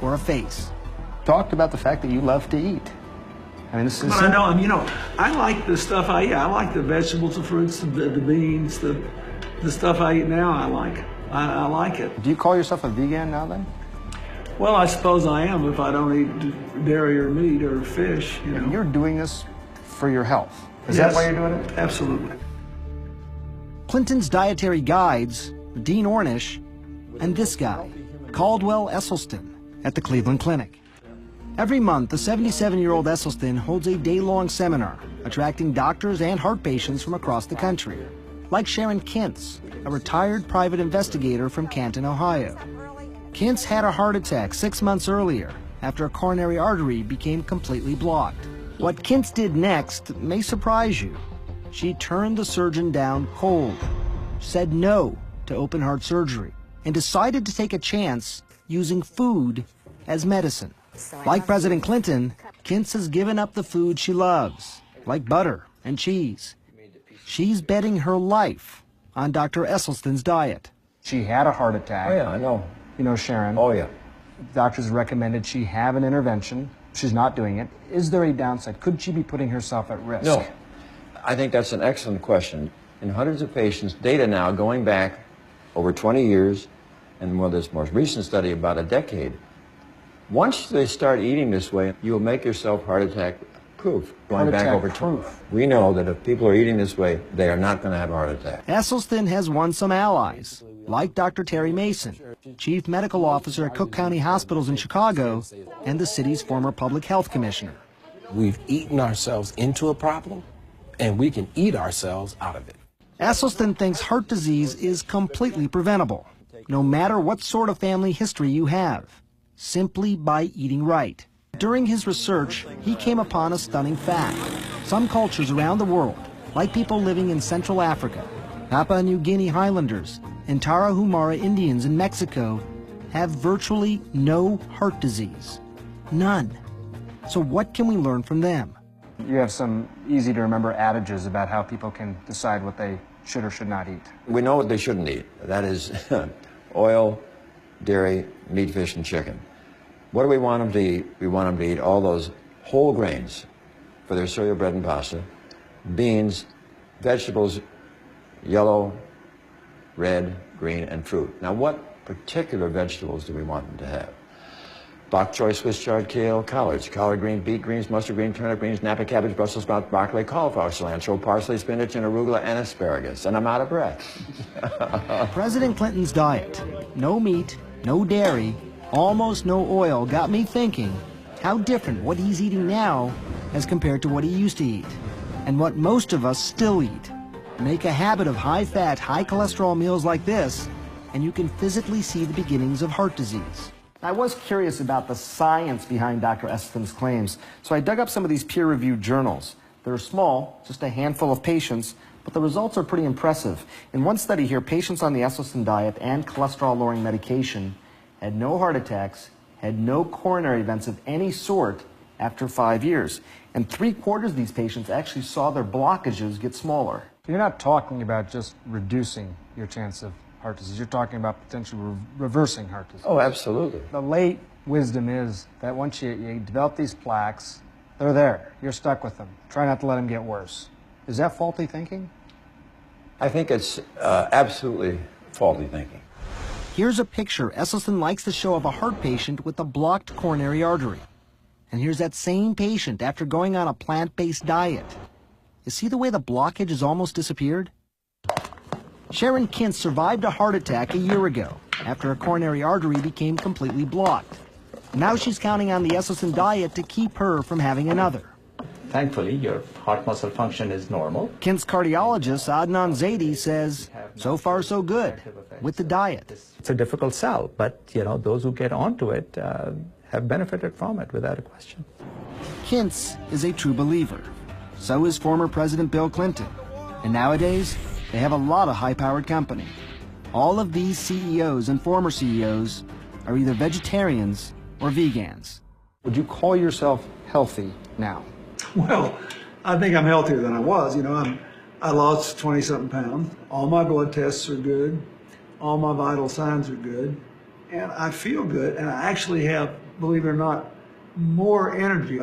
or a face. Talked about the fact that you love to eat. I mean, this is. But I know, I like the stuff I eat. I like the vegetables, the fruits, the beans, the stuff I eat now. I like. I like it. Do you call yourself a vegan now then? Well, I suppose I am if I don't eat dairy or meat or fish. You know. You're doing this for your health. Is Yes, that why you're doing it? Absolutely. Clinton's dietary guides, Dean Ornish, and this guy, Caldwell Esselstyn, at the Cleveland Clinic. Every month, the 77-year-old Esselstyn holds a day-long seminar, attracting doctors and heart patients from across the country, like Sharon Kintz, a retired private investigator from Canton, Ohio. Kintz had a heart attack 6 months earlier after a coronary artery became completely blocked. What Kintz did next may surprise you. She turned the surgeon down cold, said no to open heart surgery, and decided to take a chance using food as medicine. Like President Clinton, Kintz has given up the food she loves, like butter and cheese. She's betting her life on Dr. Esselstyn's diet. She had a heart attack. Oh, yeah, I know. You know Sharon. Oh, yeah. Doctors recommended she have an intervention. She's not doing it. Is there a downside? Could she be putting herself at risk? No. I think that's an excellent question. In hundreds of patients, data now going back over 20 years, and well, this most recent study about a decade, once they start eating this way, you will make yourself heart attack proof. Going back over proof. We know that if people are eating this way, they are not going to have a heart attack. Esselstyn has won some allies, like Dr. Terry Mason, Chief Medical Officer at Cook County Hospitals in Chicago, and the city's former public health commissioner. We've eaten ourselves into a problem, and we can eat ourselves out of it. Esselstyn thinks heart disease is completely preventable, no matter what sort of family history you have, simply by eating right. During his research, he came upon a stunning fact. Some cultures around the world, like people living in Central Africa, Papua New Guinea Highlanders, and Tarahumara Indians in Mexico, have virtually no heart disease. None. So what can we learn from them? You have some easy-to-remember adages about how people can decide what they should or should not eat. We know what they shouldn't eat. That is oil, dairy, meat, fish, and chicken. What do we want them to eat? We want them to eat all those whole grains for their cereal, bread, and pasta, beans, vegetables, yellow, red, green, and fruit. Now, what particular vegetables do we want them to have? Bok choy, Swiss chard, kale, collards, collard green, beet greens, mustard green, turnip greens, Napa cabbage, Brussels sprout, broccoli, cauliflower, cilantro, parsley, spinach, and arugula, and asparagus. And I'm out of breath. President Clinton's diet, no meat, no dairy, almost no oil, got me thinking how different what he's eating now as compared to what he used to eat, and what most of us still eat. Make a habit of high-fat, high-cholesterol meals like this, and you can physically see the beginnings of heart disease. I was curious about the science behind Dr. Esselstyn's claims, so I dug up some of these peer-reviewed journals. They're small, just a handful of patients, but the results are pretty impressive. In one study here, patients on the Esselstyn diet and cholesterol-lowering medication had no heart attacks, had no coronary events of any sort after 5 years. And 3/4 of these patients actually saw their blockages get smaller. You're not talking about just reducing your chance of heart disease. You're talking about potentially reversing heart disease. Oh, absolutely. The late wisdom is that once you develop these plaques, they're there. You're stuck with them. Try not to let them get worse. Is that faulty thinking? I think it's absolutely faulty thinking. Here's a picture Esselstyn likes to show of a heart patient with a blocked coronary artery. And here's that same patient after going on a plant-based diet. You see the way the blockage has almost disappeared? Sharon Kintz survived a heart attack a year ago after a coronary artery became completely blocked. Now she's counting on the Esselstyn diet to keep her from having another. Thankfully, your heart muscle function is normal. Kint's cardiologist, Adnan Zaidi, says, so far so good with the diet. It's a difficult sell, but those who get onto it have benefited from it without a question. Kintz is a true believer. So is former President Bill Clinton. And nowadays, they have a lot of high-powered company. All of these CEOs and former CEOs are either vegetarians or vegans. Would you call yourself healthy now? Well, I think I'm healthier than I was. I lost 20-something pounds. All my blood tests are good. All my vital signs are good. And I feel good. And I actually have believe it or not, more energy.